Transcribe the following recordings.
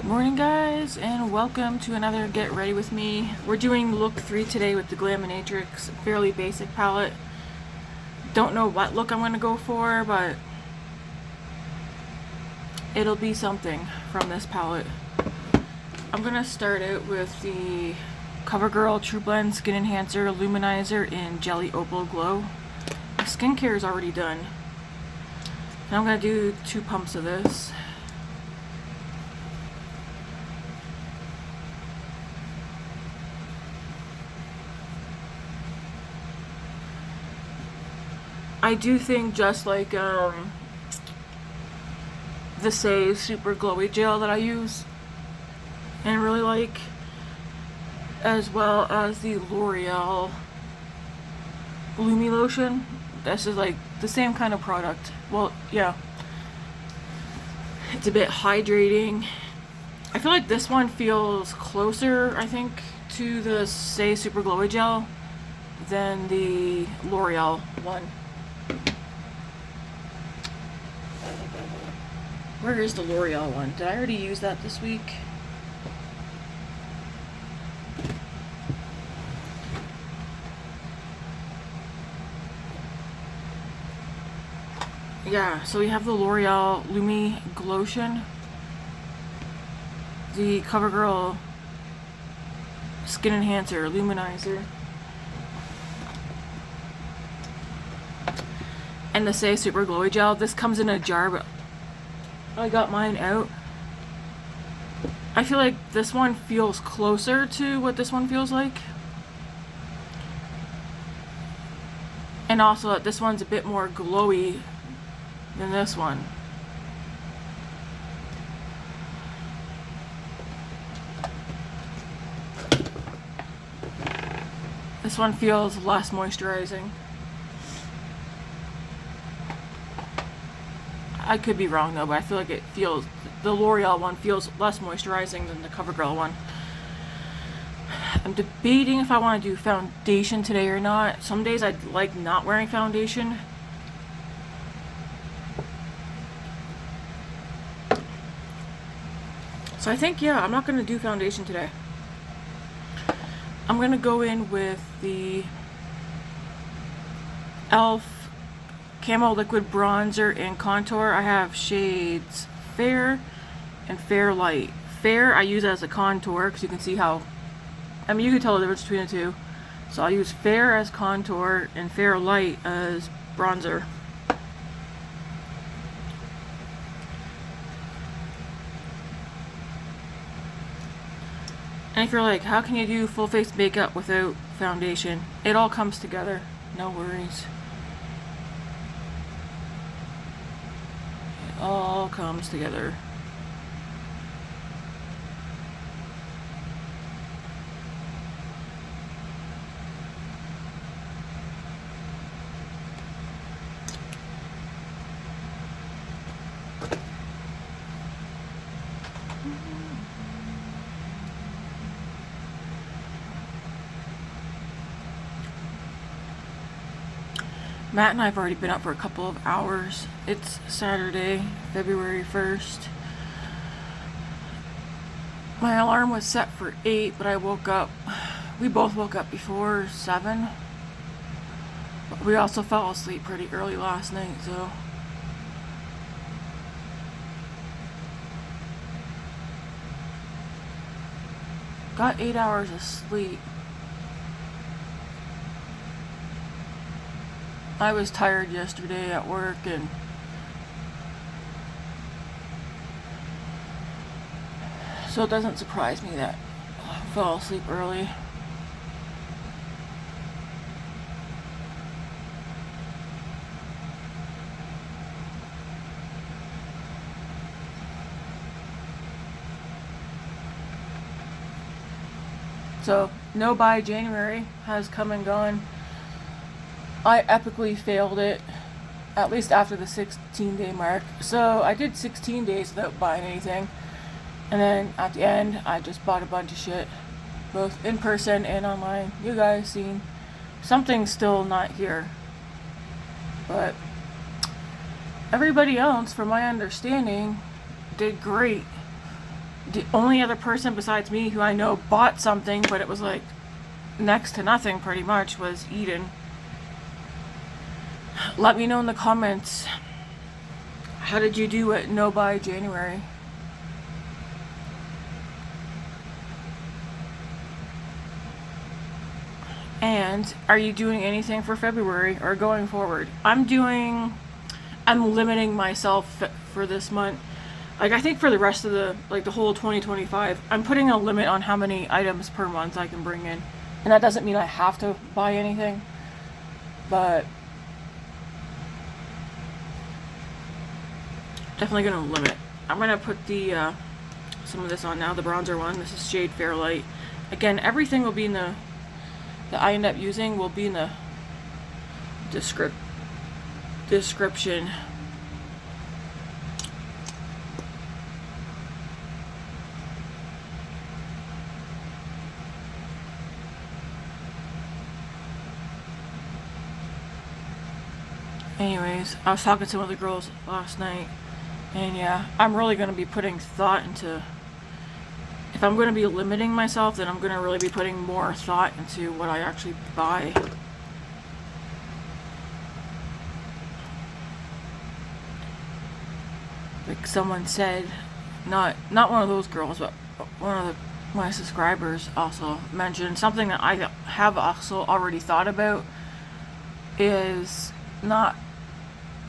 Morning guys, and welcome to another Get Ready With Me. We're doing look 3 today with the Glaminatrix fairly basic palette. Don't know what look I'm going to go for, but it'll be something from this palette. I'm going to start out with the Covergirl Trueblend Skin Enhancer Luminizer in Jelly Opal Glow. My skincare is already done. And I'm going to do 2 pumps of this. I do think just like the Saie Super Glowy Gel that I use and really like, as well as the L'Oreal Lumi Lotion. This is like the same kind of product. Well, yeah. It's a bit hydrating. I feel like this one feels closer, I think, to the Saie Super Glowy Gel than the L'Oreal one. Where is the L'Oreal one? Did I already use that this week? Yeah, so we have the L'Oreal Lumi Glotion, the Covergirl Skin Enhancer Luminizer, and the Saie Super Glowy Gel. This comes in a jar, but I got mine out. I feel like this one feels closer to what this one feels like. And also that this one's a bit more glowy than this one. This one feels less moisturizing. I could be wrong though, but I feel like it feels, the L'Oreal one feels less moisturizing than the Covergirl one. I'm debating if I want to do foundation today or not. Some days I like not wearing foundation. So I think, yeah, I'm not going to do foundation today. I'm going to go in with the e.l.f. Camo Liquid Bronzer and Contour. I have shades Fair and Fair Light. Fair I use as a contour because you can see how, I mean, you can tell the difference between the two. So I'll use Fair as contour and Fair Light as bronzer. And if you're like, how can you do full face makeup without foundation? It all comes together. No worries. It all comes together. Matt and I have already been up for a couple of hours. It's Saturday, February 1st. My alarm was set for 8, but I woke up, we both woke up before 7. But we also fell asleep pretty early last night, so. Got 8 hours of sleep. I was tired yesterday at work, and so it doesn't surprise me that I fell asleep early. So, no buy January has come and gone. I epically failed it, at least after the 16-day mark. So I did 16 days without buying anything. And then at the end, I just bought a bunch of shit, both in person and online. You guys seen. Something's still not here. But everybody else, from my understanding, did great. The only other person besides me who I know bought something, but it was like next to nothing pretty much, was Eden. Let me know in the comments, how did you do at No Buy January? And are you doing anything for February or going forward? I'm limiting myself for this month. Like, I think for the rest of the whole 2025, I'm putting a limit on how many items per month I can bring in. And that doesn't mean I have to buy anything, but definitely gonna limit. I'm gonna put the some of this on now, the bronzer one. This is shade Fairlight. Again, everything will be in that I end up using will be in the description. Anyways, I was talking to some of the girls last night, and yeah, I'm really going to be putting thought into, if I'm going to be limiting myself, then I'm going to really be putting more thought into what I actually buy. Like someone said, not one of those girls, but one of my subscribers also mentioned something that I have also already thought about, is not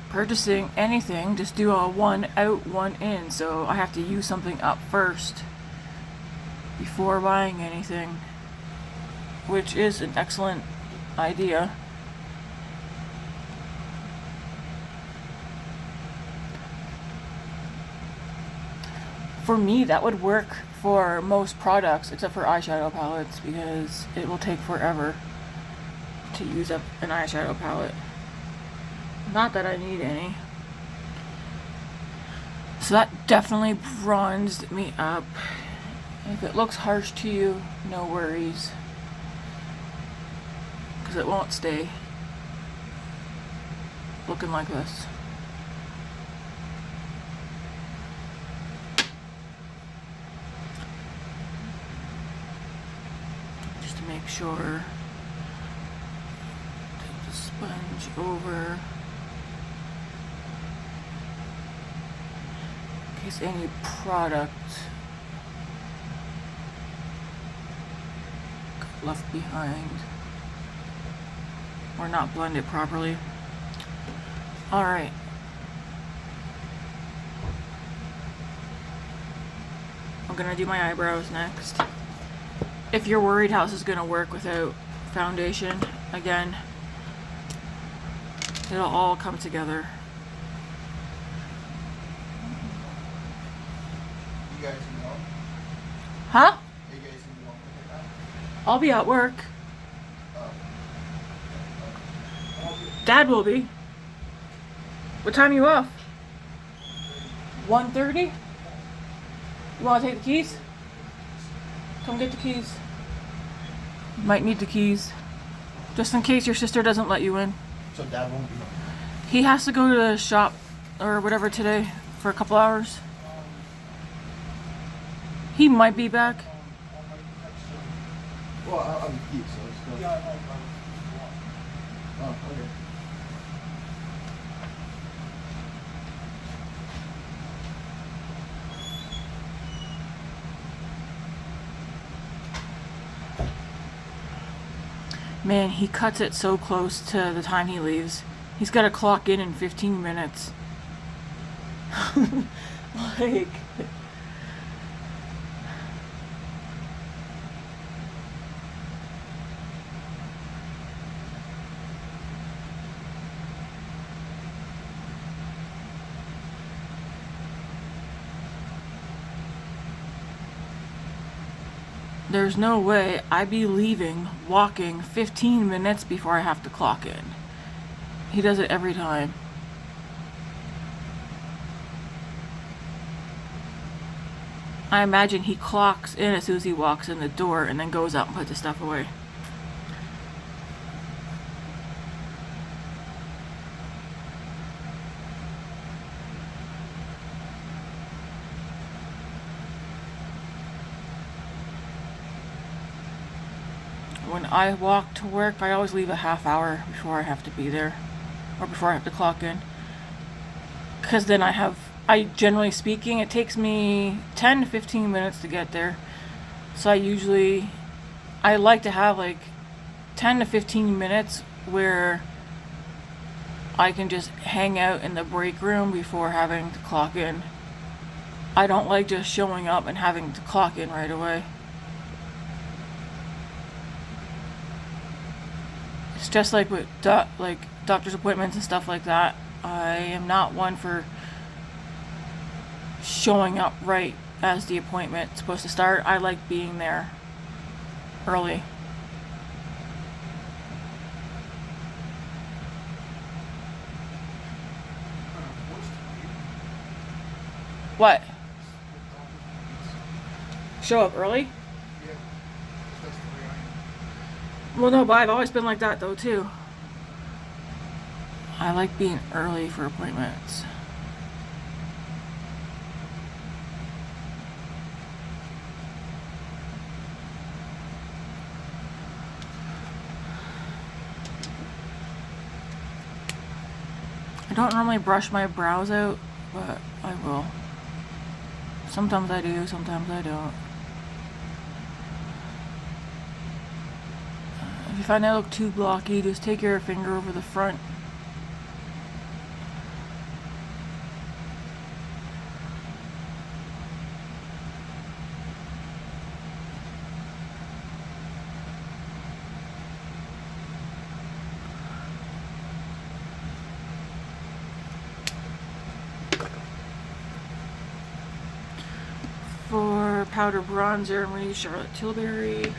purchasing anything, just do a one out, one in. So I have to use something up first before buying anything, which is an excellent idea. For me, that would work for most products except for eyeshadow palettes, because it will take forever to use up an eyeshadow palette. Not that I need any. So that definitely bronzed me up. If it looks harsh to you, no worries, because it won't stay looking like this. Just to make sure. Take the sponge over. In case any product got left behind or not blended properly. Alright. I'm gonna do my eyebrows next. If you're worried how this is gonna work without foundation, again, it'll all come together. You guys know? Huh? You guys know like that? I'll be at work. Dad will be. What time are you off? 1:30? You want to take the keys? Come get the keys. Might need the keys. Just in case your sister doesn't let you in. So Dad won't be home. He has to go to the shop or whatever today for a couple hours. He might be back. Well, I'll be keep, so it's good. Oh, okay. Man, he cuts it so close to the time he leaves. He's got to clock in 15 minutes. Like... There's no way I'd be leaving, walking 15 minutes before I have to clock in. He does it every time. I imagine he clocks in as soon as he walks in the door and then goes out and puts his stuff away. when I walk to work, I always leave a half hour before I have to be there, or before I have to clock in. Because then I generally speaking, it takes me 10 to 15 minutes to get there. So I like to have like 10 to 15 minutes where I can just hang out in the break room before having to clock in. I don't like just showing up and having to clock in right away. It's just like with doctor's appointments and stuff like that. I am not one for showing up right as the appointment's supposed to start. I like being there early. What? Show up early? Yeah. That's the way I am. Well, no, but I've always been like that though too. I like being early for appointments. I don't normally brush my brows out, but I will. Sometimes I do, sometimes I don't. If you find I look too blocky, just take your finger over the front. For powder bronzer, I'm going to use Charlotte Tilbury.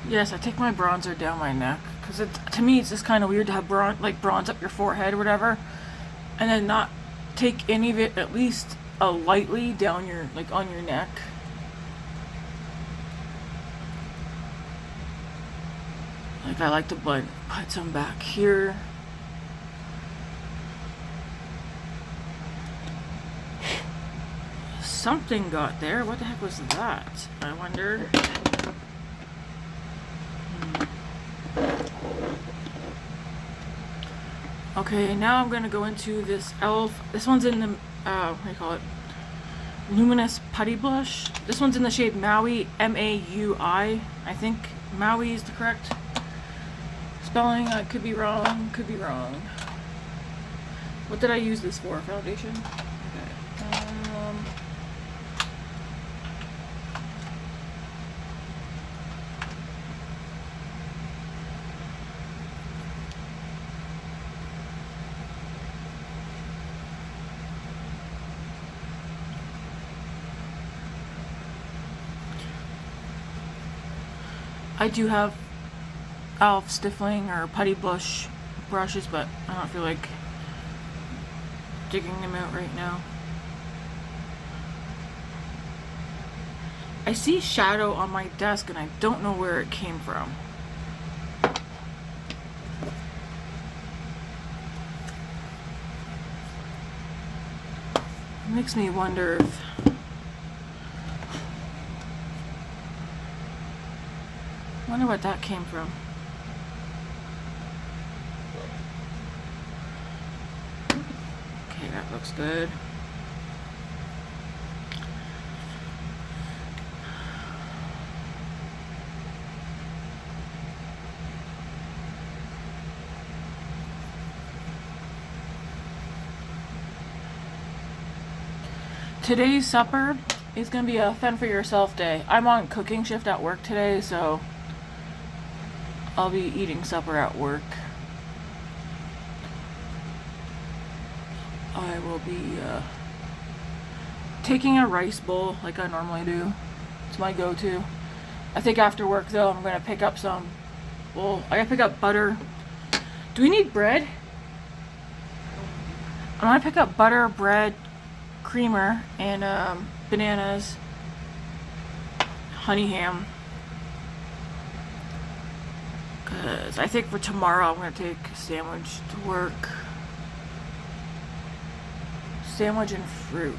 Yes, I take my bronzer down my neck because to me it's just kind of weird to have bronze up your forehead or whatever, and then not take any of it at least lightly down your on your neck. Like I like to put some back here. Something got there. What the heck was that? I wonder. Okay, now I'm gonna go into this e.l.f. This one's in the what do you call it? Luminous Putty Blush. This one's in the shade Maui, M-A-U-I. I think Maui is the correct spelling. I could be wrong. Could be wrong. What did I use this for? Foundation. Okay. I do have e.l.f. stiffling or putty blush brushes, but I don't feel like digging them out right now. I see shadow on my desk and I don't know where it came from. It makes me wonder if wonder what that came from. Okay, that looks good. today's supper is gonna be a fend for yourself day. I'm on cooking shift at work today, so I'll be eating supper at work. I will be taking a rice bowl like I normally do. It's my go-to. I think after work though, I'm gonna pick up some. Well, I gotta pick up butter. Do we need bread? I'm gonna pick up butter, bread, creamer, and bananas, honey ham. Cause I think for tomorrow I'm gonna take a sandwich to work. Sandwich and fruit.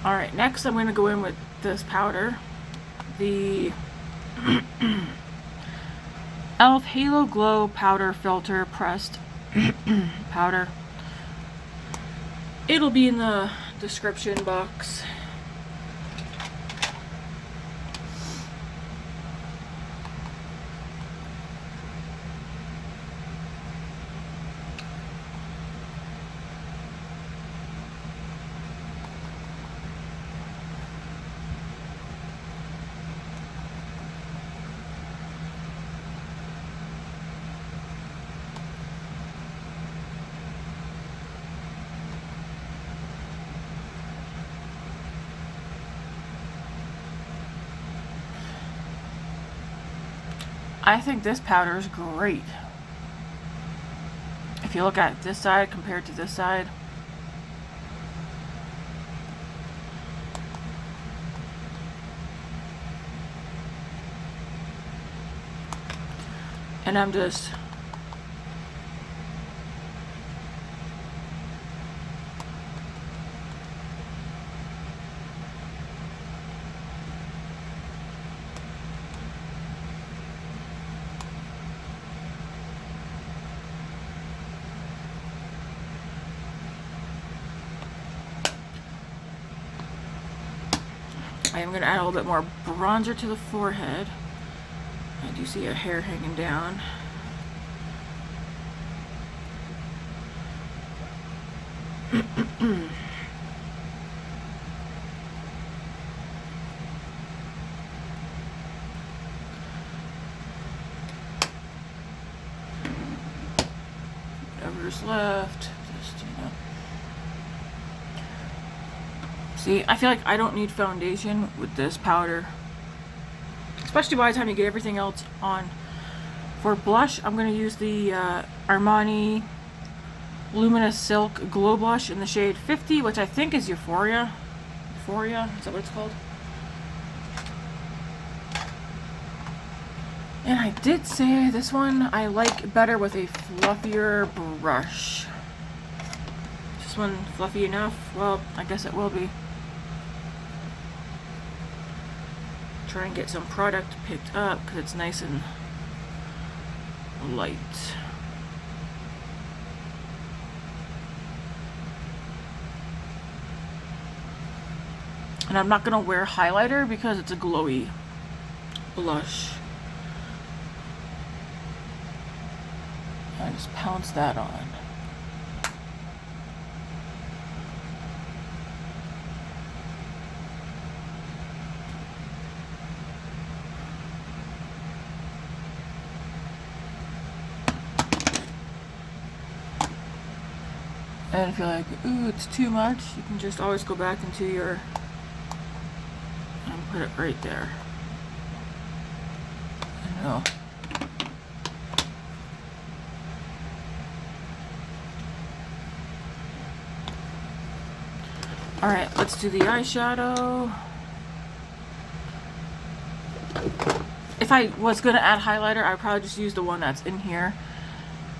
Alright, next I'm going to go in with this powder. The e.l.f. Halo Glow Powder Filter Pressed Powder. It'll be in the description box. I think this powder is great. If you look at this side compared to this side. And I'm just I am going to add a little bit more bronzer to the forehead. I do see a hair hanging down. Whatever's left, just, you know. See, I feel like I don't need foundation with this powder. Especially by the time you get everything else on. For blush, I'm going to use the Armani Luminous Silk Glow Blush in the shade 50, which I think is Euphoria. Euphoria? Is that what it's called? And I did say this one I like better with a fluffier brush. Is this one fluffy enough? Well, I guess it will be. Try and get some product picked up because it's nice and light. And I'm not going to wear highlighter because it's a glowy blush. I just pounce that on. And if you're like, ooh, it's too much, you can just always go back into your, and put it right there. I know. Alright, let's do the eyeshadow. If I was going to add highlighter, I'd probably just use the one that's in here.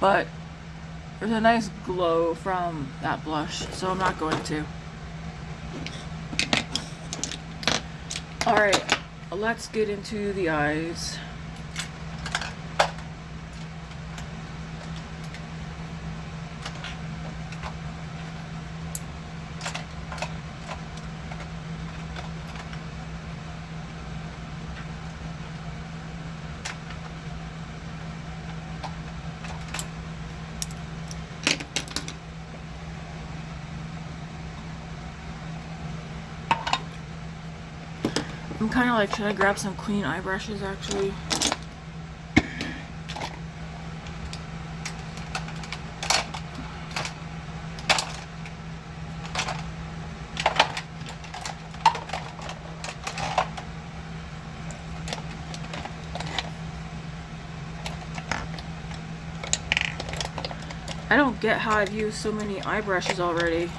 But there's a nice glow from that blush, so I'm not going to. Alright, let's get into the eyes. I'm kind of like, should I grab some clean eye brushes actually? I don't get how I've used so many eye brushes already.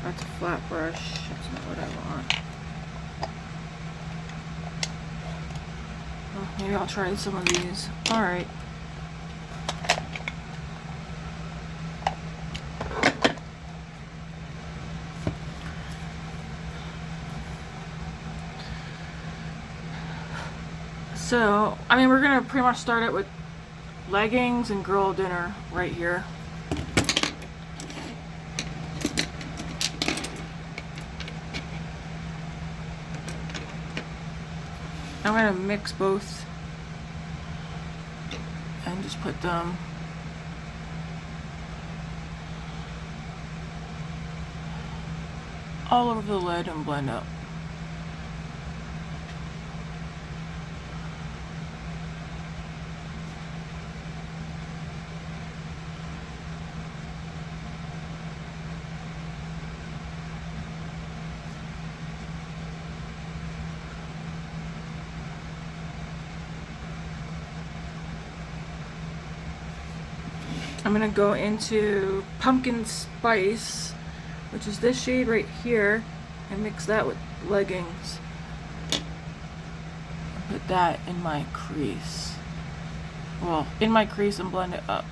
That's a flat brush. That's not what I want. Well, maybe I'll try some of these. Alright. So, I mean, we're gonna pretty much start it with leggings and girl dinner right here. I'm gonna mix both and just put them all over the lid and blend up. I'm gonna go into Pumpkin Spice, which is this shade right here, and mix that with leggings. Put that in my crease. Well, in my crease and blend it up.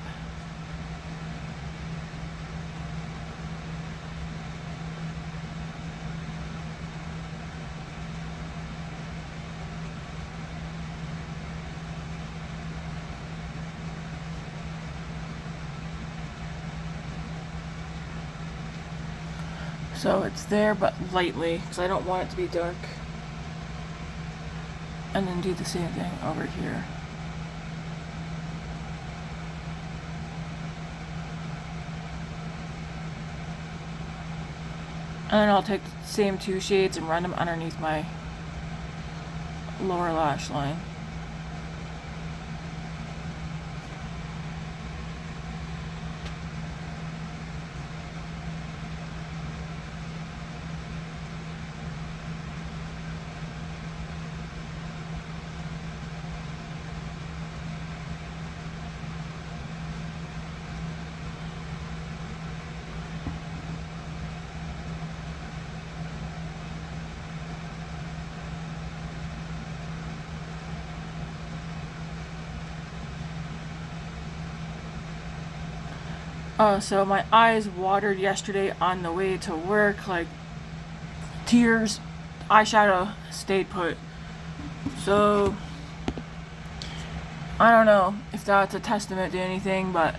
So it's there, but lightly, because I don't want it to be dark. And then do the same thing over here. And then I'll take the same two shades and run them underneath my lower lash line. So my eyes watered yesterday on the way to work, like tears. Eyeshadow stayed put. So I don't know if that's a testament to anything, but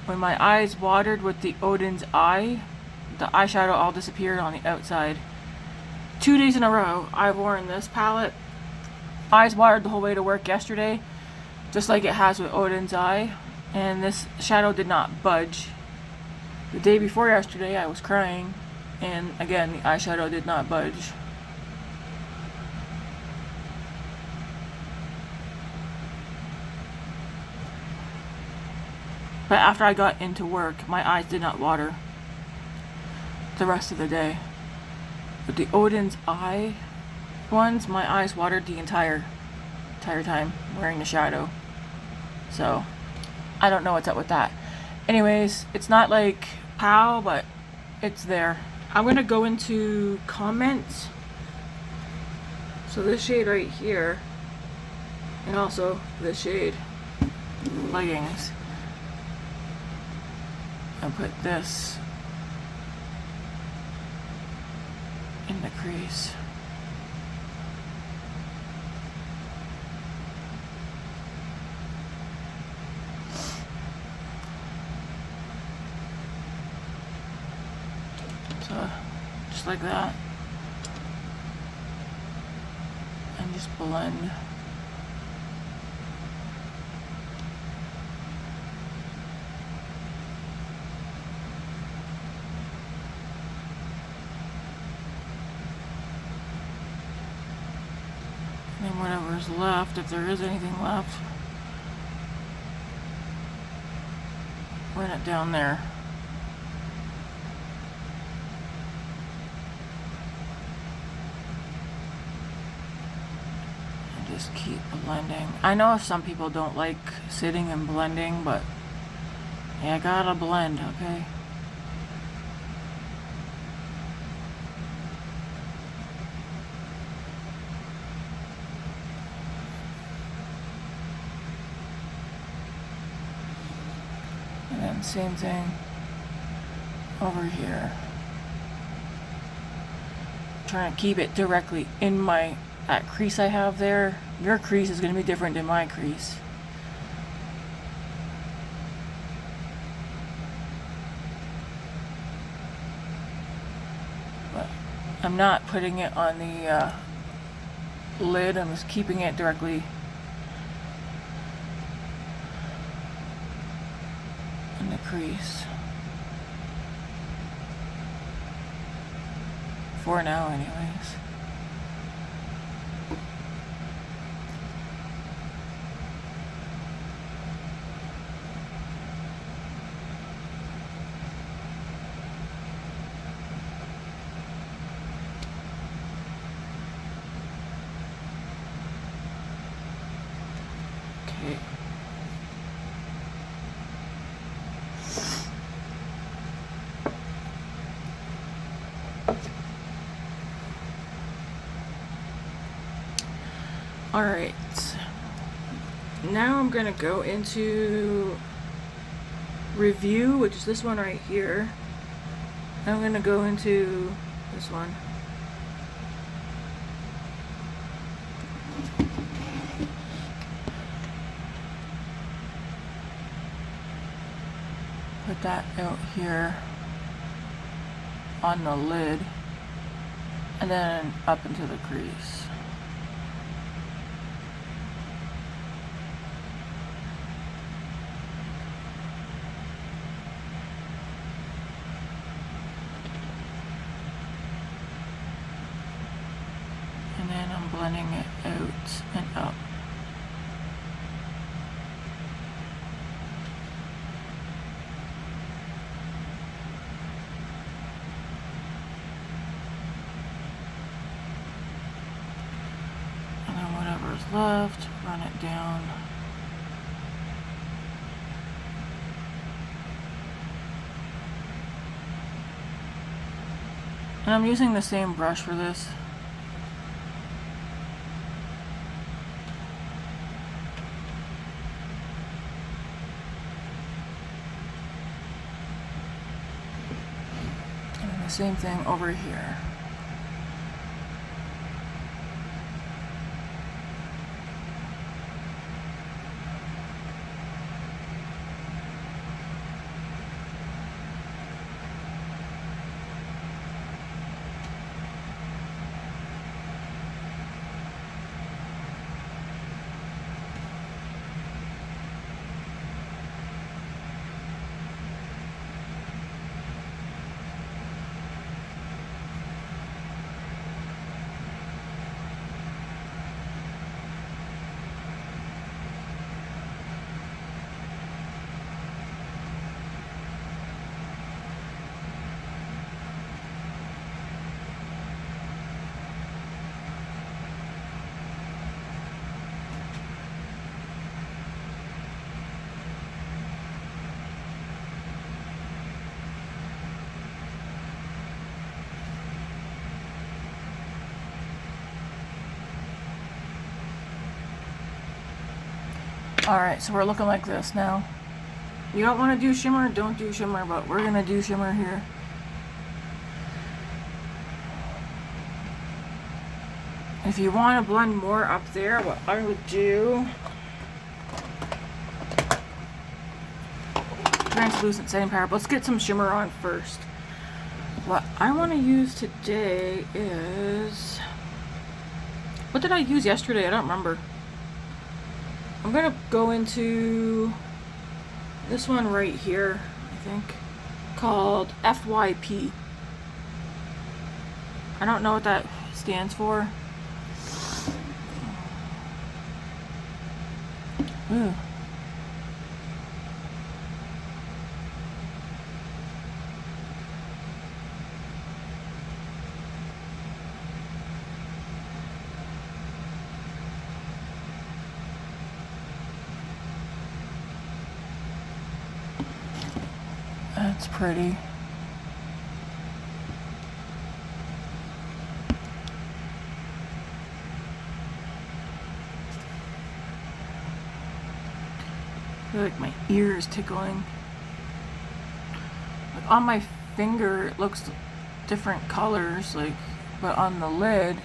when my eyes watered with the Odin's Eye, the eyeshadow all disappeared on the outside. 2 days in a row I've worn this palette. Eyes watered the whole way to work yesterday, just like it has with Odin's Eye, and this shadow did not budge. The day before yesterday I was crying, and again the eyeshadow did not budge. But after I got into work, my eyes did not water the rest of the day. But the Odin's Eye ones, my eyes watered the entire time wearing the shadow. So I don't know what's up with that. Anyways, it's not like pow, but it's there. I'm gonna go into comments. So this shade right here, and also this shade, leggings. I'll put this in the crease. just like that. And just blend. And then whatever's left, if there is anything left, run it down there. And just keep blending. I know some people don't like sitting and blending, but yeah, I gotta blend, okay? And then same thing over here. Trying to keep it directly in that crease I have there. Your crease is going to be different than my crease. But I'm not putting it on the lid. I'm just keeping it directly in the crease. For now, anyways. Okay. Alright, now I'm going to go into review, which is this one right here. I'm going to go into this one. Put that out here on the lid and then up into the crease. Blending it out and up. And then whatever's left, run it down. And I'm using the same brush for this. Same thing over here. Alright, so we're looking like this now. You don't want to do shimmer, don't do shimmer, but we're going to do shimmer here. If you want to blend more up there, what I would do, translucent setting powder. Let's get some shimmer on first. What I want to use today is... What did I use yesterday? I don't remember. I'm going to go into this one right here, I think, called FYP. I don't know what that stands for. Ooh. That's pretty. I feel like my ear is tickling. Like on my finger it looks different colors, like, but on the lid,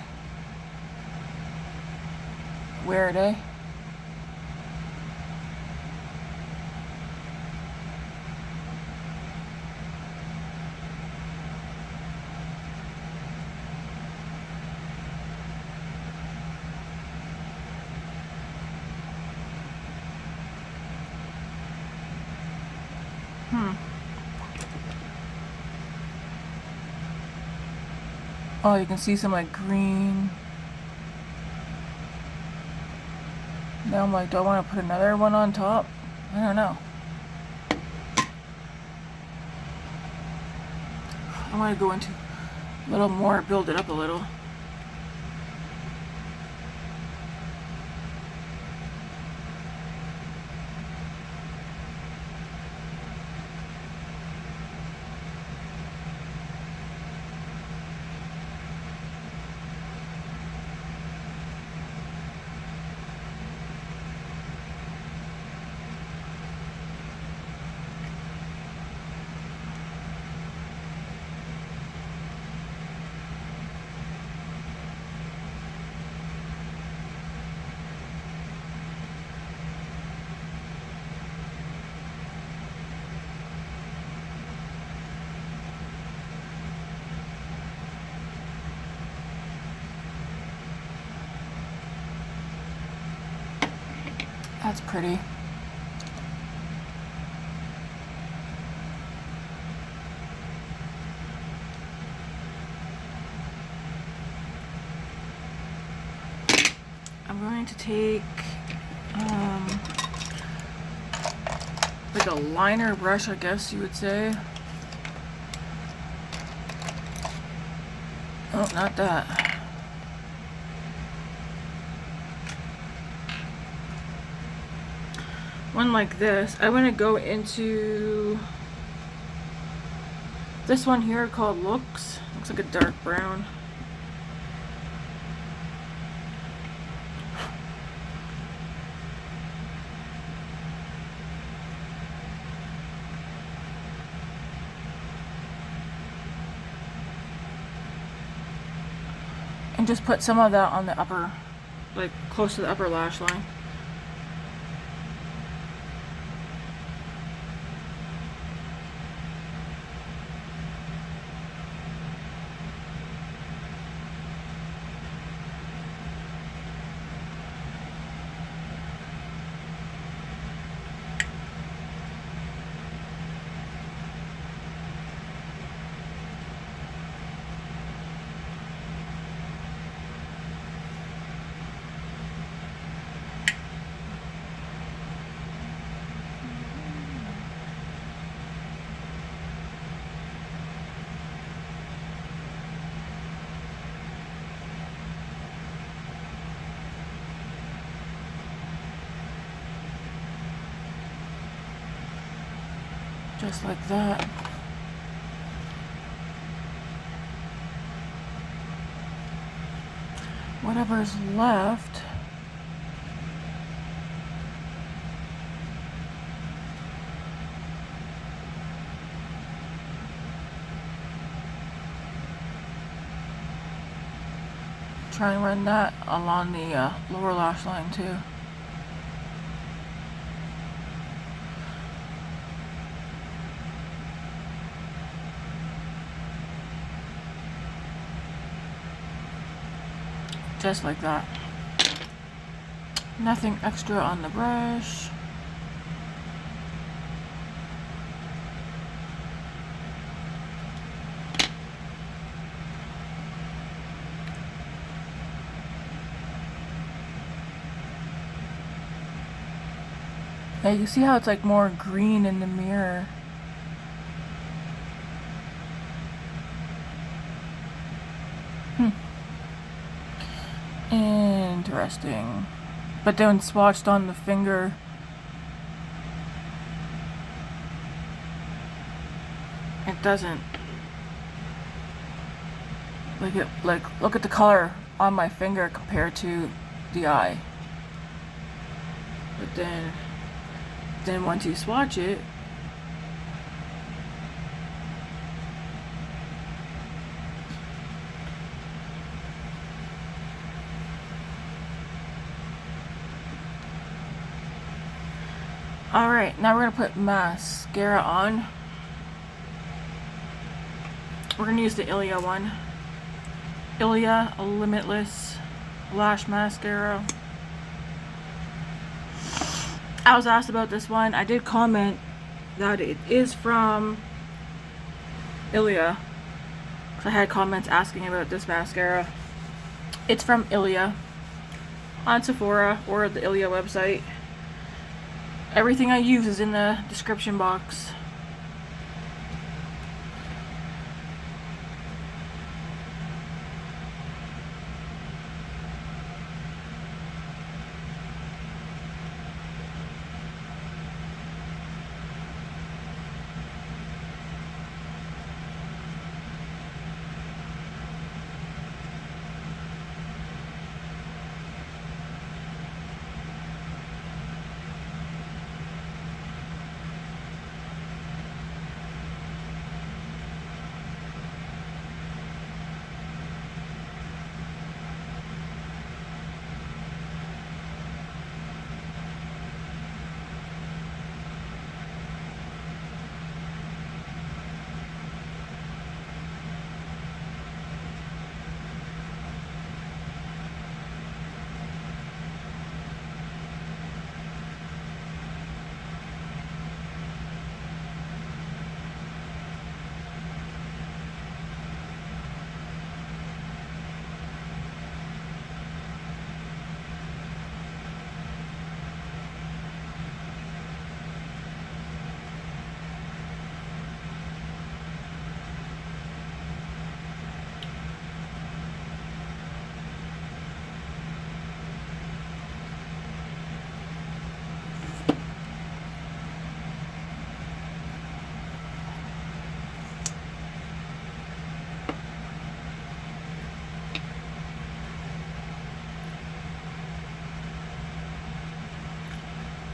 where are they? Oh, you can see some like green. Now I'm like, do I want to put another one on top? I don't know. I want to go into a little more, build it up a little. That's pretty. I'm going to take like a liner brush, I guess you would say. Oh, not that. One like this. I want to go into this one here called Looks like a dark brown. And just put some of that on the upper, like close to the upper lash line. Just like that. Whatever's left, try and run that along the lower lash line too. Just like that. Nothing extra on the brush. Yeah, you see how it's like more green in the mirror. Interesting. But then swatched on the finger. It doesn't. Look at the color on my finger compared to the eye. But then once you swatch it, alright, now we're going to put mascara on. We're going to use the Ilia one. Ilia Limitless Lash Mascara. I was asked about this one. I did comment that it is from Ilia. I had comments asking about this mascara. It's from Ilia on Sephora or the Ilia website. Everything I use is in the description box.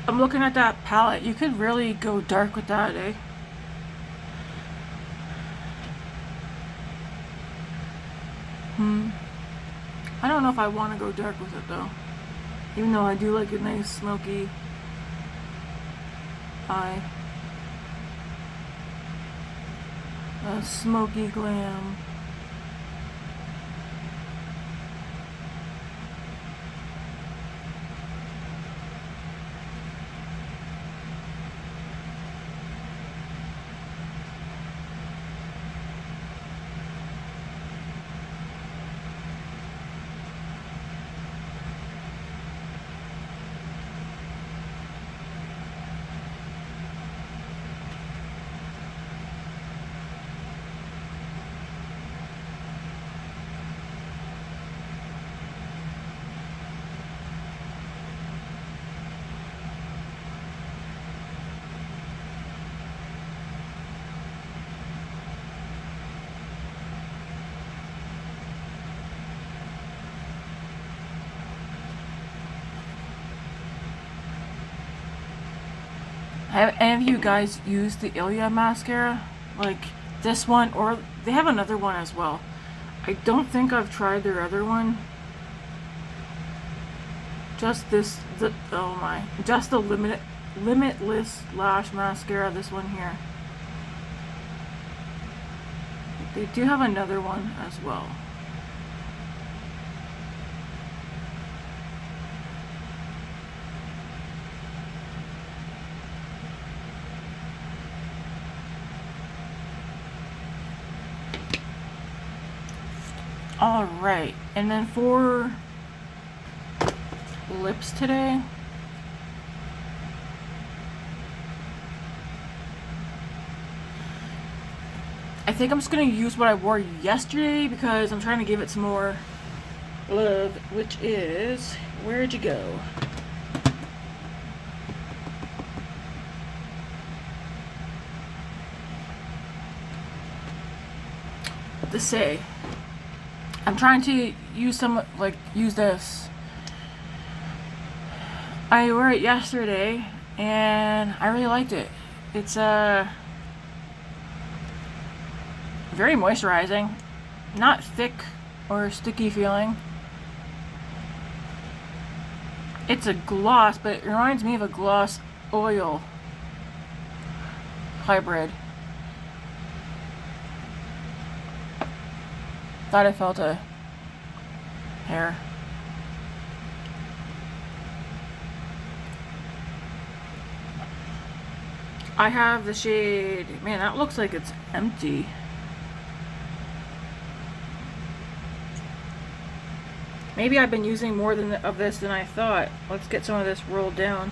I'm looking at that palette. You could really go dark with that, eh? I don't know if I want to go dark with it though. Even though I do like a nice smoky eye. A smoky glam. Have any of you guys used the Ilia mascara? Like this one, or they have another one as well. I don't think I've tried their other one. Just this, just the Limitless Lash Mascara, this one here. They do have another one as well. Alright, and then for lips today, I think I'm just going to use what I wore yesterday because I'm trying to give it some more love, which is, where'd you go? The Saie. I'm trying to use use this. I wore it yesterday and I really liked it. It's very moisturizing, not thick or sticky feeling. It's a gloss, but it reminds me of a gloss oil hybrid. Thought I felt a hair. I have the shade, man, that looks like it's empty. Maybe I've been using more of this than I thought. Let's get some of this rolled down.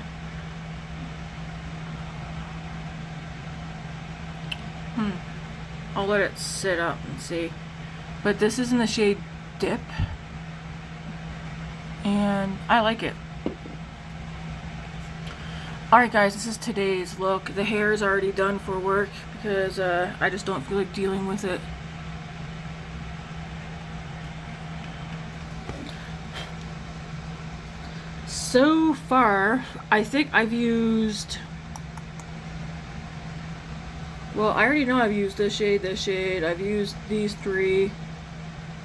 I'll let it sit up and see. But this is in the shade Dip. And I like it. Alright guys, this is today's look. The hair is already done for work because I just don't feel like dealing with it. So far, I think I've used, well, I already know I've used this shade, I've used these three,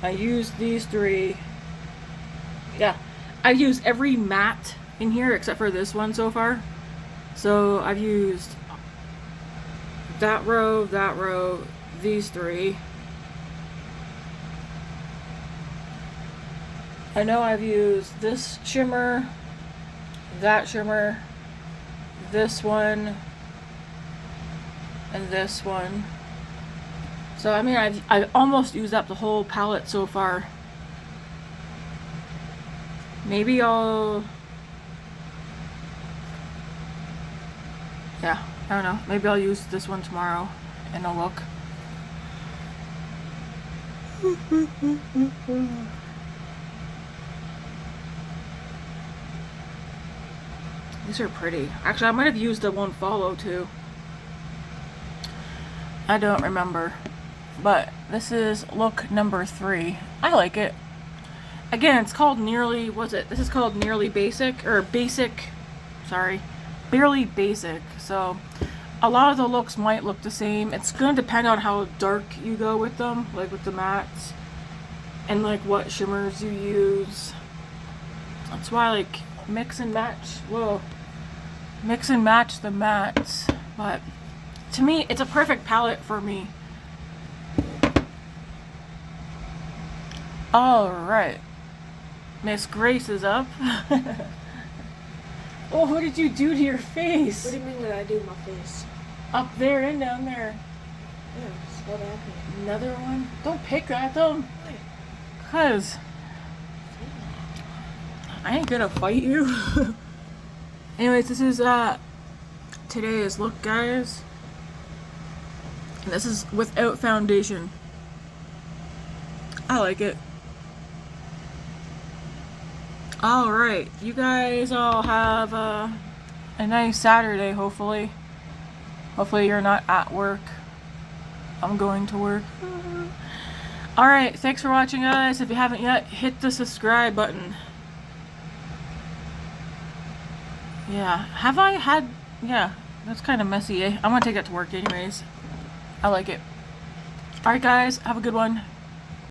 I used these three, yeah, I've used every matte in here except for this one so far. So I've used that row, these three. I know I've used this shimmer, that shimmer, this one, and this one. So I mean I've almost used up the whole palette so far. Maybe I'll, yeah, I don't know. Maybe I'll use this one tomorrow in a look. These are pretty. Actually, I might have used the one follow too. I don't remember. But this is look number 3. I like it. Again, it's called Nearly, what's it? This is called Nearly Basic, or Basic, sorry, Barely Basic. So a lot of the looks might look the same. It's going to depend on how dark you go with them, like with the mattes, and like what shimmers you use. That's why like mix and match, whoa, mix and match the mattes. But to me, it's a perfect palette for me. Alright, Miss Grace is up. Oh, what did you do to your face? What do you mean that I do my face? Up there and down there. Yeah, it's what happened. Another one? Don't pick at them. Why? Cause I ain't gonna fight you. Anyways, this is today's look, guys. And this is without foundation. I like it. Alright, you guys all have a nice Saturday, hopefully. Hopefully you're not at work. I'm going to work. Alright, thanks for watching, guys. If you haven't yet, hit the subscribe button. Yeah, have I had, yeah, that's kind of messy, eh? I'm gonna take that to work anyways. I like it. Alright guys, have a good one.